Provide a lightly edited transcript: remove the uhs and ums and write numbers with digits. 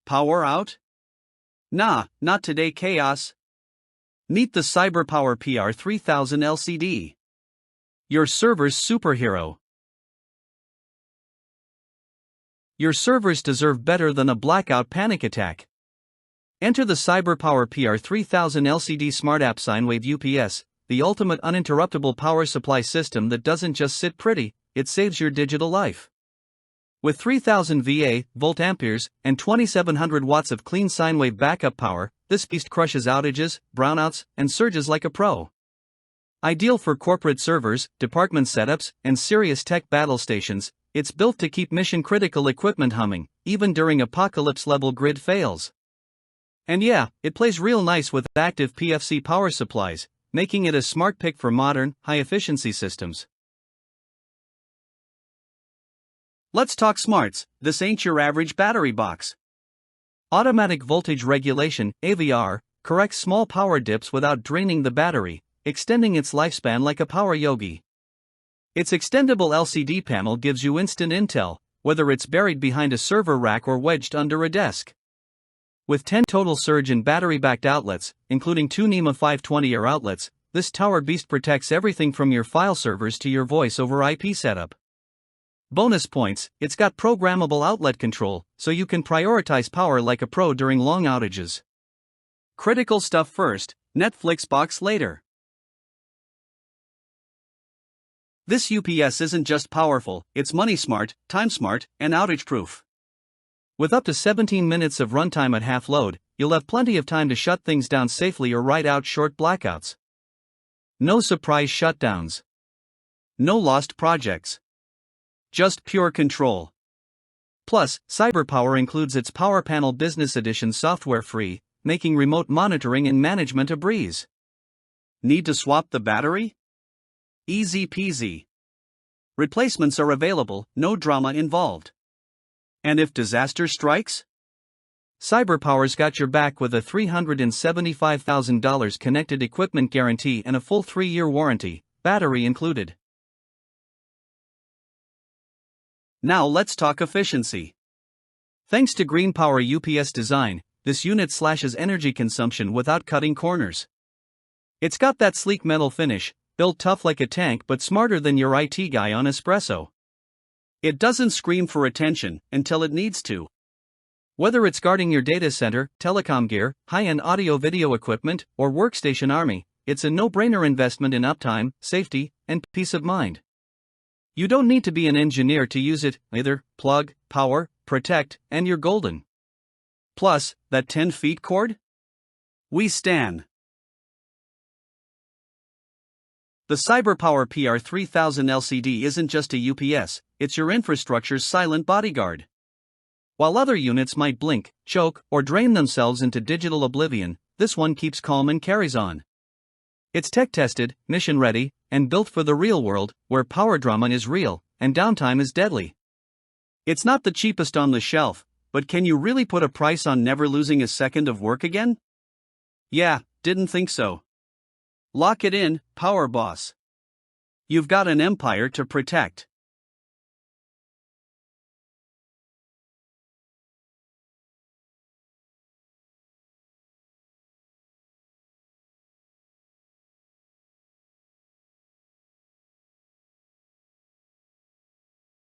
Power out? Nah, not today, chaos. Meet the CyberPower PR3000LCD. Your server's superhero. Your servers deserve better than a blackout panic attack. Enter the CyberPower PR3000LCD Smart App Sine Wave UPS, the ultimate uninterruptible power supply system that doesn't just sit pretty, it saves your digital life. With 3000 VA, volt amperes, and 2700 watts of clean sine wave backup power, this beast crushes outages, brownouts, and surges like a pro. Ideal for corporate servers, department setups, and serious tech battle stations, it's built to keep mission-critical equipment humming, even during apocalypse-level grid fails. And yeah, it plays real nice with active PFC power supplies, making it a smart pick for modern, high-efficiency systems. Let's talk smarts. This ain't your average battery box. Automatic voltage regulation, AVR, corrects small power dips without draining the battery, extending its lifespan like a power yogi. Its extendable LCD panel gives you instant intel, whether it's buried behind a server rack or wedged under a desk. With 10 total surge and battery-backed outlets, including 2 NEMA 520-air outlets, this tower beast protects everything from your file servers to your voice over IP setup. Bonus points, it's got programmable outlet control, so you can prioritize power like a pro during long outages. Critical stuff first, Netflix box later. This UPS isn't just powerful, it's money smart, time smart, and outage proof. With up to 17 minutes of runtime at half load, you'll have plenty of time to shut things down safely or ride out short blackouts. No surprise shutdowns. No lost projects. Just pure control. Plus, CyberPower includes its PowerPanel Business Edition software free, making remote monitoring and management a breeze. Need to swap the battery? Easy peasy. Replacements are available, no drama involved. And if disaster strikes? CyberPower's got your back with a $375,000 connected equipment guarantee and a full 3-year warranty, battery included. Now let's talk efficiency. Thanks to Green Power UPS design, this unit slashes energy consumption without cutting corners. It's got that sleek metal finish, built tough like a tank but smarter than your IT guy on espresso. It doesn't scream for attention until it needs to. Whether it's guarding your data center, telecom gear, high-end audio-video equipment, or workstation army, it's a no-brainer investment in uptime, safety, and peace of mind. You don't need to be an engineer to use it, either. Plug, power, protect, and you're golden. Plus, that 10 feet cord? We stan. The CyberPower PR3000LCD isn't just a UPS, it's your infrastructure's silent bodyguard. While other units might blink, choke, or drain themselves into digital oblivion, this one keeps calm and carries on. It's tech-tested, mission-ready, and built for the real world, where power drama is real, and downtime is deadly. It's not the cheapest on the shelf, but can you really put a price on never losing a second of work again? Yeah, didn't think so. Lock it in, Power Boss. You've got an empire to protect.